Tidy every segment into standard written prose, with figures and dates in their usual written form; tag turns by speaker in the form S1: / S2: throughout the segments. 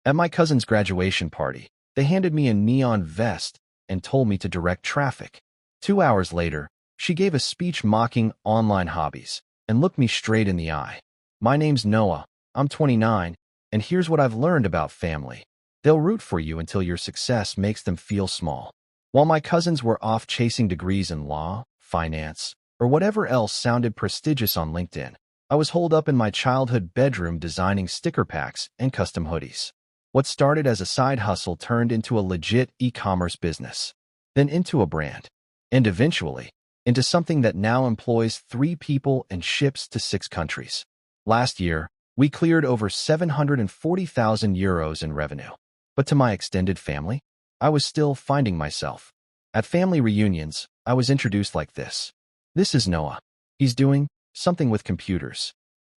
S1: At my cousin's graduation party, they handed me a neon vest and told me to direct traffic. 2 hours later, she gave a speech mocking online hobbies and looked me straight in the eye. My name's Noah, I'm 29, and here's what I've learned about family. They'll root for you until your success makes them feel small. While my cousins were off chasing degrees in law, finance, or whatever else sounded prestigious on LinkedIn, I was holed up in my childhood bedroom designing sticker packs and custom hoodies. What started as a side hustle turned into a legit e-commerce business, then into a brand, and eventually into something that now employs 3 people and ships to 6 countries. Last year, we cleared over 740,000 euros in revenue. But to my extended family, I was still finding myself. At family reunions, I was introduced like this. This is Noah. He's doing something with computers.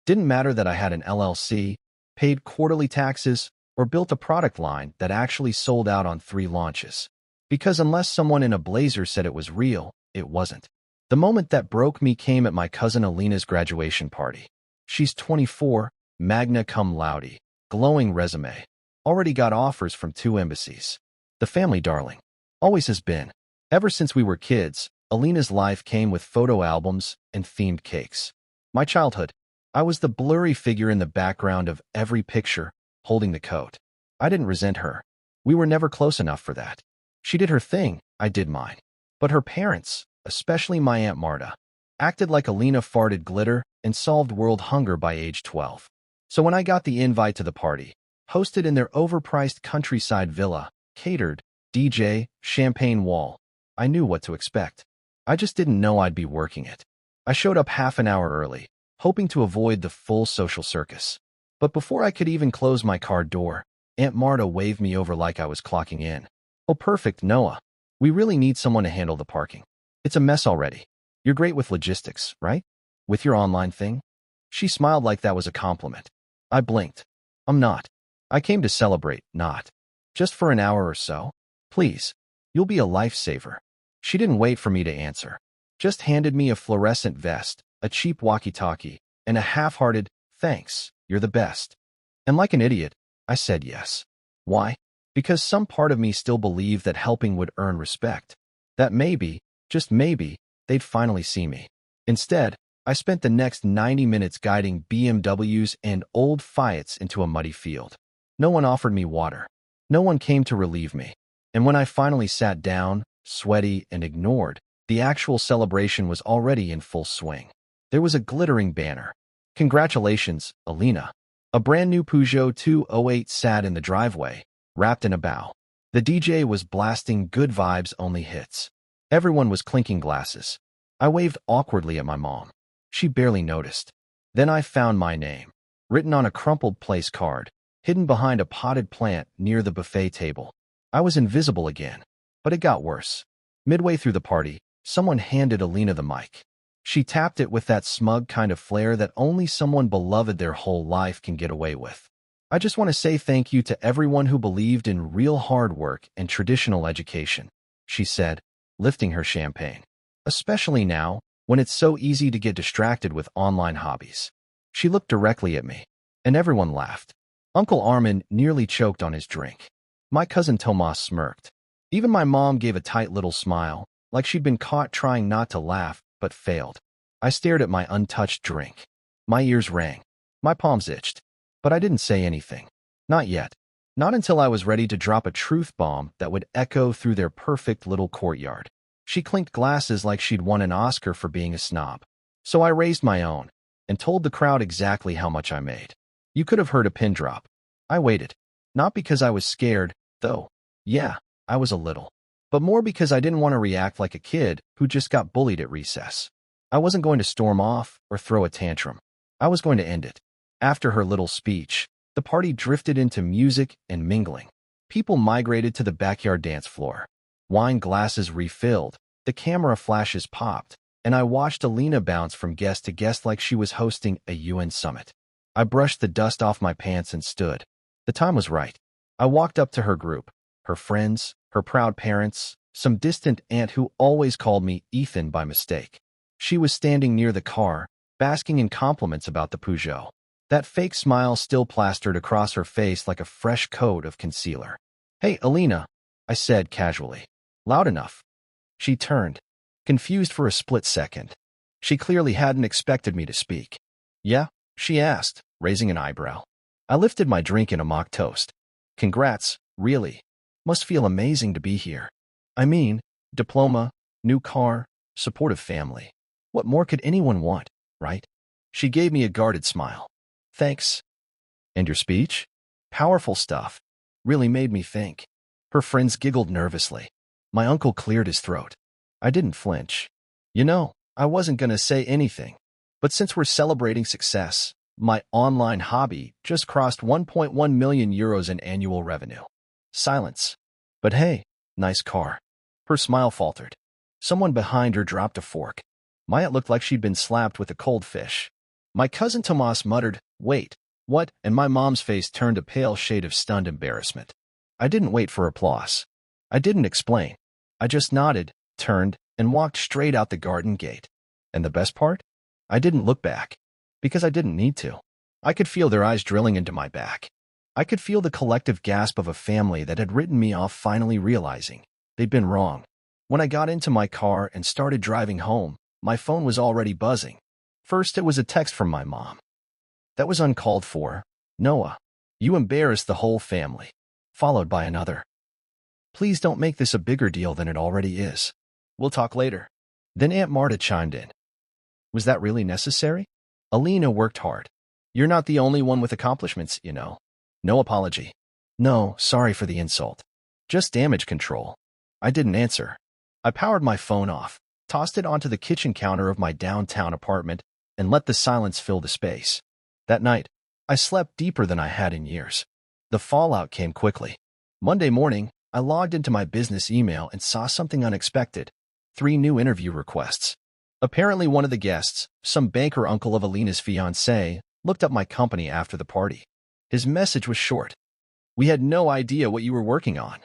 S1: Didn't matter that I had an LLC, paid quarterly taxes, or built a product line that actually sold out on 3 launches. Because unless someone in a blazer said it was real, it wasn't. The moment that broke me came at my cousin Alina's graduation party. She's 24, magna cum laude, glowing resume. Already got offers from 2 embassies. The family darling. Always has been. Ever since we were kids, Alina's life came with photo albums and themed cakes. My childhood, I was the blurry figure in the background of every picture, holding the coat. I didn't resent her. We were never close enough for that. She did her thing, I did mine. But her parents, especially my Aunt Marta, acted like Alina farted glitter and solved world hunger by age 12. So when I got the invite to the party, hosted in their overpriced countryside villa, catered, DJ, champagne wall, I knew what to expect. I just didn't know I'd be working it. I showed up half an hour early, hoping to avoid the full social circus. But before I could even close my car door, Aunt Marta waved me over like I was clocking in. Oh, perfect, Noah. We really need someone to handle the parking. It's a mess already. You're great with logistics, right? With your online thing? She smiled like that was a compliment. I blinked. I'm not. I came to celebrate, not. Just for an hour or so. Please. You'll be a lifesaver. She didn't wait for me to answer. Just handed me a fluorescent vest, a cheap walkie-talkie, and a half-hearted, thanks, you're the best. And like an idiot, I said yes. Why? Because some part of me still believed that helping would earn respect. That maybe, just maybe, they'd finally see me. Instead, I spent the next 90 minutes guiding BMWs and old Fiats into a muddy field. No one offered me water. No one came to relieve me. And when I finally sat down, sweaty and ignored, the actual celebration was already in full swing. There was a glittering banner. Congratulations, Alina. A brand new Peugeot 208 sat in the driveway, wrapped in a bow. The DJ was blasting good vibes only hits. Everyone was clinking glasses. I waved awkwardly at my mom. She barely noticed. Then I found my name, written on a crumpled place card, hidden behind a potted plant near the buffet table. I was invisible again, but it got worse. Midway through the party, someone handed Alina the mic. She tapped it with that smug kind of flair that only someone beloved their whole life can get away with. I just want to say thank you to everyone who believed in real hard work and traditional education, she said, lifting her champagne. Especially now, when it's so easy to get distracted with online hobbies. She looked directly at me, and everyone laughed. Uncle Armin nearly choked on his drink. My cousin Tomas smirked. Even my mom gave a tight little smile, like she'd been caught trying not to laugh, but failed. I stared at my untouched drink. My ears rang. My palms itched. But I didn't say anything. Not yet. Not until I was ready to drop a truth bomb that would echo through their perfect little courtyard. She clinked glasses like she'd won an Oscar for being a snob. So I raised my own and told the crowd exactly how much I made. You could have heard a pin drop. I waited. Not because I was scared, though. Yeah, I was a little. But more because I didn't want to react like a kid who just got bullied at recess. I wasn't going to storm off or throw a tantrum. I was going to end it. After her little speech, the party drifted into music and mingling. People migrated to the backyard dance floor. Wine glasses refilled, the camera flashes popped, and I watched Alina bounce from guest to guest like she was hosting a UN summit. I brushed the dust off my pants and stood. The time was right. I walked up to her group, her friends, her proud parents, some distant aunt who always called me Ethan by mistake. She was standing near the car, basking in compliments about the Peugeot. that fake smile still plastered across her face like a fresh coat of concealer. "Hey, Alina," I said casually. "Loud enough." She turned, confused for a split second. She clearly hadn't expected me to speak. "Yeah?" she asked, raising an eyebrow. I lifted my drink in a mock toast. "Congrats, really. Must feel amazing to be here. I mean, diploma, new car, supportive family. What more could anyone want, right?" She gave me a guarded smile. "Thanks." "And your speech? Powerful stuff. Really made me think." Her friends giggled nervously. My uncle cleared his throat. I didn't flinch. I wasn't going to say anything. But since we're celebrating success, my online hobby just crossed 1.1 million euros in annual revenue. Silence. "But hey, nice car." Her smile faltered. Someone behind her dropped a fork. Maya looked like she'd been slapped with a cold fish. My cousin Tomas muttered, "Wait, what?" And my mom's face turned a pale shade of stunned embarrassment. I didn't wait for applause. I didn't explain. I just nodded, turned, and walked straight out the garden gate. And the best part? I didn't look back. Because I didn't need to. I could feel their eyes drilling into my back. I could feel the collective gasp of a family that had written me off finally realizing they'd been wrong. When I got into my car and started driving home, my phone was already buzzing. First, it was a text from my mom. That was uncalled for. "Noah, you embarrassed the whole family." Followed by another. "Please don't make this a bigger deal than it already is. We'll talk later." Then Aunt Marta chimed in. "Was that really necessary? Alina worked hard. You're not the only one with accomplishments, you know." No apology. "No, sorry for the insult. Just damage control." I didn't answer. I powered my phone off, tossed it onto the kitchen counter of my downtown apartment, and let the silence fill the space. That night, I slept deeper than I had in years. The fallout came quickly. Monday morning, I logged into my business email and saw something unexpected. 3 new interview requests. Apparently one of the guests, some banker uncle of Alina's fiancée, looked up my company after the party. His message was short. "We had no idea what you were working on.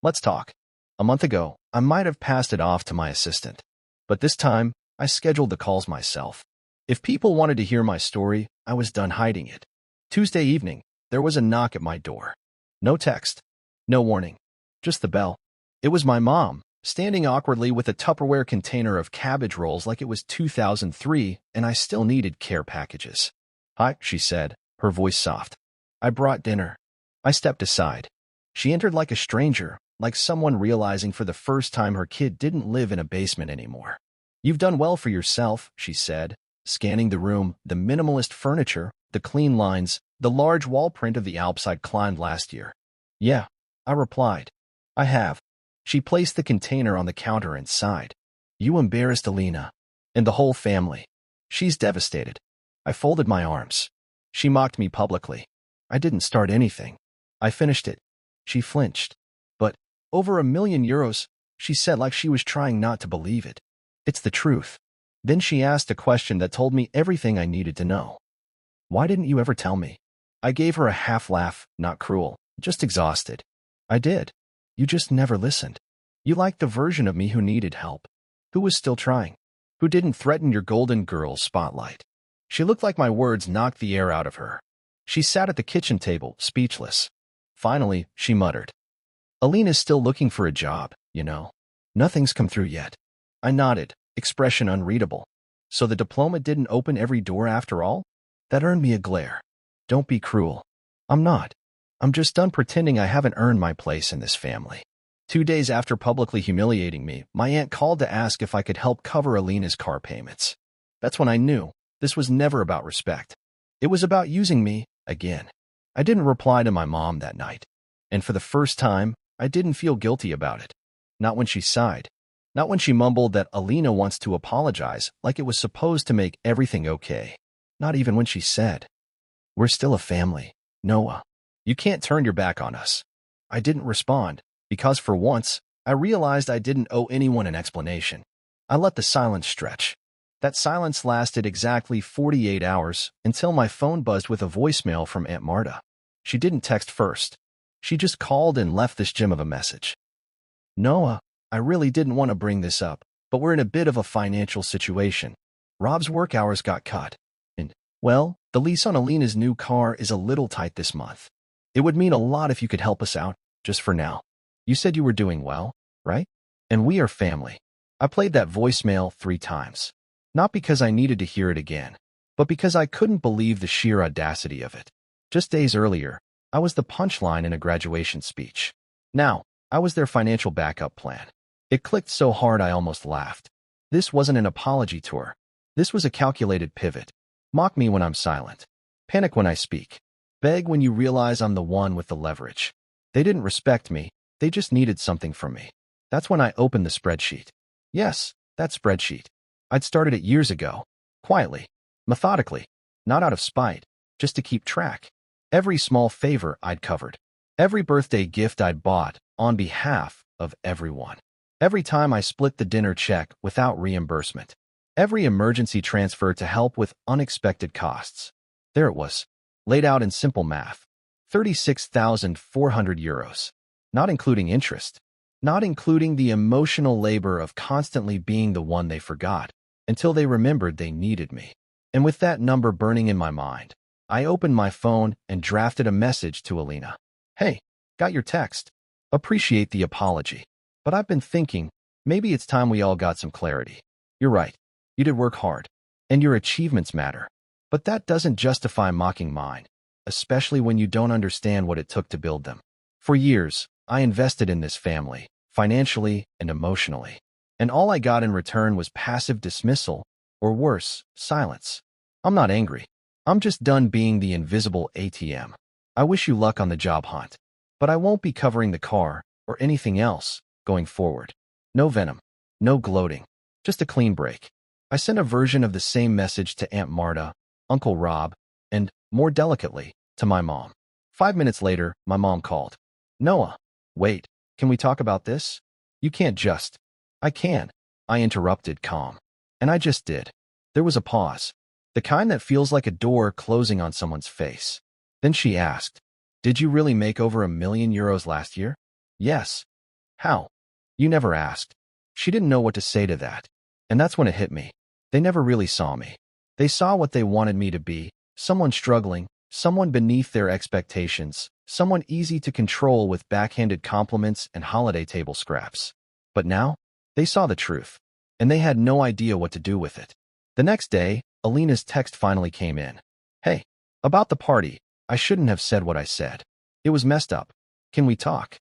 S1: Let's talk." A month ago, I might have passed it off to my assistant. But this time, I scheduled the calls myself. If people wanted to hear my story, I was done hiding it. Tuesday evening, there was a knock at my door. No text. No warning. Just the bell. It was my mom, standing awkwardly with a Tupperware container of cabbage rolls like it was 2003 and I still needed care packages. "Hi," she said, her voice soft. "I brought dinner." I stepped aside. She entered like a stranger, like someone realizing for the first time her kid didn't live in a basement anymore. "You've done well for yourself," she said, scanning the room, the minimalist furniture, the clean lines, the large wall print of the Alps I'd climbed last year. "Yeah," I replied. "I have." She placed the container on the counter and sighed. "You embarrassed Alina. And the whole family. She's devastated." I folded my arms. She mocked me publicly. I didn't start anything. I finished it. She flinched. "But, over 1 million euros," she said like she was trying not to believe it. "It's the truth." Then she asked a question that told me everything I needed to know. "Why didn't you ever tell me?" I gave her a half laugh, not cruel, just exhausted. "I did. You just never listened. You liked the version of me who needed help, who was still trying, who didn't threaten your golden girl spotlight." She looked like my words knocked the air out of her. She sat at the kitchen table, speechless. Finally, she muttered, "Alina's still looking for a job, you know. Nothing's come through yet." I nodded, expression unreadable. "So the diploma didn't open every door after all?" That earned me a glare. "Don't be cruel." "I'm not. I'm just done pretending I haven't earned my place in this family." 2 days after publicly humiliating me, my aunt called to ask if I could help cover Alina's car payments. That's when I knew this was never about respect. It was about using me, again. I didn't reply to my mom that night. And for the first time, I didn't feel guilty about it. Not when she sighed. Not when she mumbled that Alina wants to apologize like it was supposed to make everything okay. Not even when she said, "We're still a family, Noah. You can't turn your back on us." I didn't respond, because for once, I realized I didn't owe anyone an explanation. I let the silence stretch. That silence lasted exactly 48 hours until my phone buzzed with a voicemail from Aunt Marta. She didn't text first. She just called and left this gem of a message. "Noah, I really didn't want to bring this up, but we're in a bit of a financial situation. Rob's work hours got cut. And, well, the The lease on Alina's new car is a little tight this month. It would mean a lot if you could help us out, just for now. You said you were doing well, right? And we are family. I played that voicemail 3 times. Not because I needed to hear it again, but because I couldn't believe the sheer audacity of it. Just days earlier, I was the punchline in a graduation speech. Now, I was their financial backup plan. It clicked so hard I almost laughed. This wasn't an apology tour. This was a calculated pivot. Mock me when I'm silent. Panic when I speak. Beg when you realize I'm the one with the leverage. They didn't respect me. They just needed something from me. That's when I opened the spreadsheet. Yes, that spreadsheet. I'd started it years ago. Quietly. Methodically. Not out of spite. Just to keep track. Every small favor I'd covered. Every birthday gift I'd bought on behalf of everyone. Every time I split the dinner check without reimbursement. Every emergency transfer to help with unexpected costs. There it was, laid out in simple math. 36,400 euros. Not including interest. Not including the emotional labor of constantly being the one they forgot, until they remembered they needed me. And with that number burning in my mind, I opened my phone and drafted a message to Alina. Hey, got your text. Appreciate the apology. But I've been thinking, maybe it's time we all got some clarity. You're right. You did work hard. And your achievements matter. But that doesn't justify mocking mine, especially when you don't understand what it took to build them. For years, I invested in this family, financially and emotionally. And all I got in return was passive dismissal, or worse, silence. I'm not angry. I'm just done being the invisible ATM. I wish you luck on the job hunt. But I won't be covering the car, or anything else, going forward. No venom. No gloating. Just a clean break. I sent a version of the same message to Aunt Marta, Uncle Rob, and, more delicately, to my mom. 5 minutes later, my mom called. Noah, wait, can we talk about this? You can't just. I can. I interrupted, calm. And I just did. There was a pause. The kind that feels like a door closing on someone's face. Then she asked, did you really make over €1,000,000 last year? Yes. How? You never asked. She didn't know what to say to that. And that's when it hit me. They never really saw me. They saw what they wanted me to be, someone struggling, someone beneath their expectations, someone easy to control with backhanded compliments and holiday table scraps. But now, they saw the truth, and they had no idea what to do with it. The next day, Alina's text finally came in. Hey, about the party, I shouldn't have said what I said. It was messed up. Can we talk?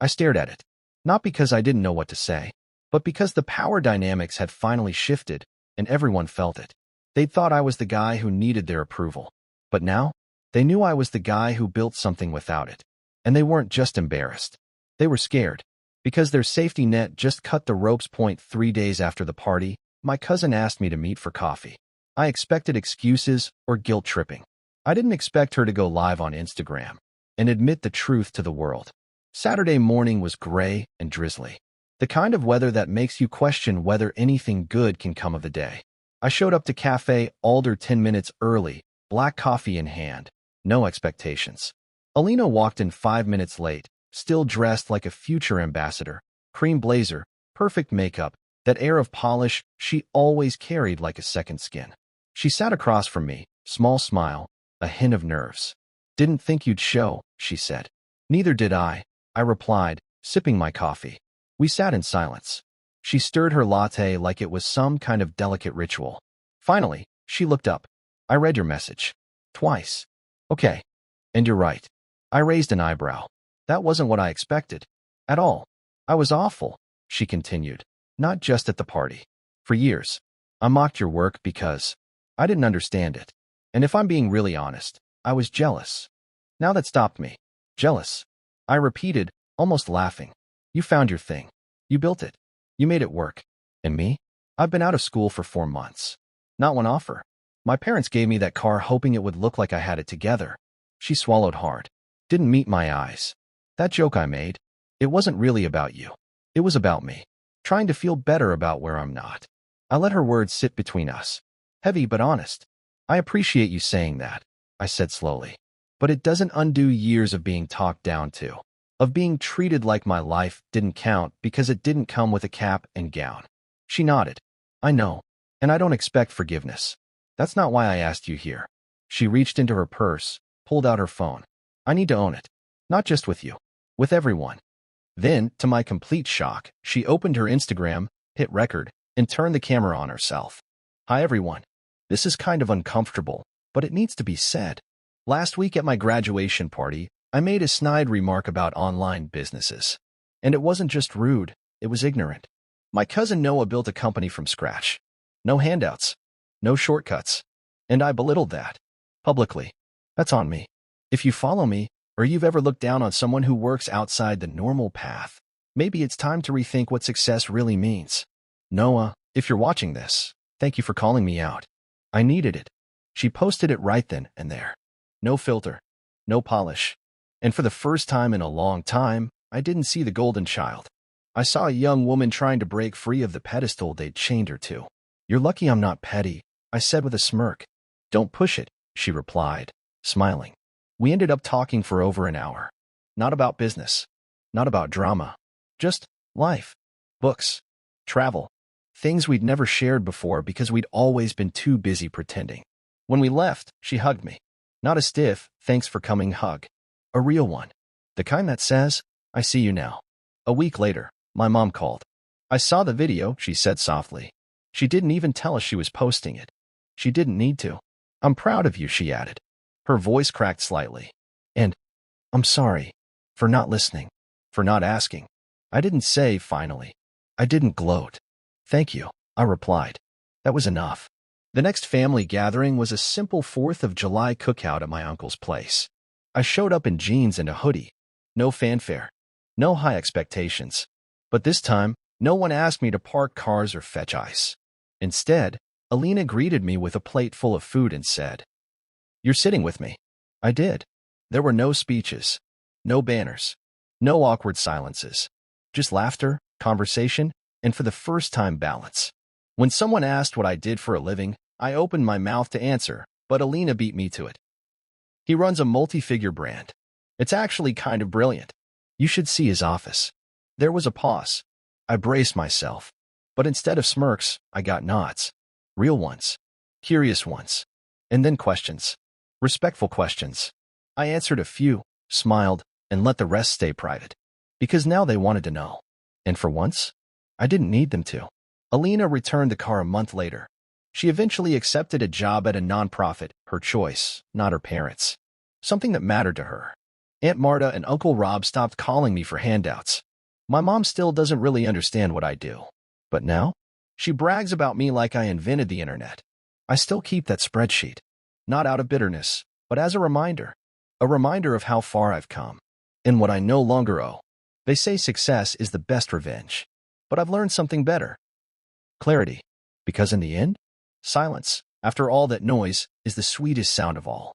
S1: I stared at it. Not because I didn't know what to say, but because the power dynamics had finally shifted, and everyone felt it. They'd thought I was the guy who needed their approval. But now, they knew I was the guy who built something without it. And they weren't just embarrassed. They were scared. Because their safety net just cut the ropes. 3 days after the party, my cousin asked me to meet for coffee. I expected excuses or guilt tripping. I didn't expect her to go live on Instagram and admit the truth to the world. Saturday morning was gray and drizzly. The kind of weather that makes you question whether anything good can come of the day. I showed up to Cafe Alder 10 minutes early, black coffee in hand. No expectations. Alina walked in 5 minutes late, still dressed like a future ambassador. Cream blazer, perfect makeup, that air of polish she always carried like a second skin. She sat across from me, small smile, a hint of nerves. Didn't think you'd show, she said. Neither did I replied, sipping my coffee. We sat in silence. She stirred her latte like it was some kind of delicate ritual. Finally, she looked up. I read your message. Twice. Okay. And you're right. I raised an eyebrow. That wasn't what I expected. At all. I was awful, she continued. Not just at the party. For years, I mocked your work because I didn't understand it. And if I'm being really honest, I was jealous. Now that stopped me. Jealous. I repeated, almost laughing. You found your thing. You built it. You made it work. And me? I've been out of school for 4 months. Not one offer. My parents gave me that car hoping it would look like I had it together. She swallowed hard. Didn't meet my eyes. That joke I made, it wasn't really about you. It was about me. Trying to feel better about where I'm not. I let her words sit between us. Heavy but honest. I appreciate you saying that, I said slowly. But it doesn't undo years of being talked down to. Of being treated like my life didn't count because it didn't come with a cap and gown. She nodded. I know. And I don't expect forgiveness. That's not why I asked you here. She reached into her purse, pulled out her phone. I need to own it. Not just with you. With everyone. Then, to my complete shock, she opened her Instagram, hit record, and turned the camera on herself. Hi everyone. This is kind of uncomfortable, but it needs to be said. Last week at my graduation party, I made a snide remark about online businesses. And it wasn't just rude, it was ignorant. My cousin Noah built a company from scratch. No handouts. No shortcuts. And I belittled that. Publicly. That's on me. If you follow me, or you've ever looked down on someone who works outside the normal path, maybe it's time to rethink what success really means. Noah, if you're watching this, thank you for calling me out. I needed it. She posted it right then and there. No filter. No polish. And for the first time in a long time, I didn't see the golden child. I saw a young woman trying to break free of the pedestal they'd chained her to. You're lucky I'm not petty, I said with a smirk. Don't push it, she replied, smiling. We ended up talking for over an hour. Not about business. Not about drama. Just life. Books. Travel. Things we'd never shared before because we'd always been too busy pretending. When we left, she hugged me. Not a stiff, thanks for coming hug. A real one. The kind that says, I see you now. A week later, my mom called. I saw the video, she said softly. She didn't even tell us she was posting it. She didn't need to. I'm proud of you, she added. Her voice cracked slightly. And I'm sorry for not listening, for not asking. I didn't say, finally. I didn't gloat. Thank you, I replied. That was enough. The next family gathering was a simple 4th of July cookout at my uncle's place. I showed up in jeans and a hoodie. No fanfare. No high expectations. But this time, no one asked me to park cars or fetch ice. Instead, Alina greeted me with a plate full of food and said, You're sitting with me. I did. There were no speeches, no banners, no awkward silences. Just laughter, conversation, and for the first time, balance. When someone asked what I did for a living, I opened my mouth to answer, but Alina beat me to it. He runs a multi-figure brand. It's actually kind of brilliant. You should see his office. There was a pause. I braced myself. But instead of smirks, I got nods. Real ones. Curious ones. And then questions. Respectful questions. I answered a few, smiled, and let the rest stay private. Because now they wanted to know. And for once, I didn't need them to. Alina returned the car a month later. She eventually accepted a job at a nonprofit, her choice, not her parents'. Something that mattered to her. Aunt Marta and Uncle Rob stopped calling me for handouts. My mom still doesn't really understand what I do. But now, she brags about me like I invented the internet. I still keep that spreadsheet. Not out of bitterness, but as a reminder. A reminder of how far I've come. And what I no longer owe. They say success is the best revenge. But I've learned something better. Clarity. Because in the end, silence, after all that noise, is the sweetest sound of all.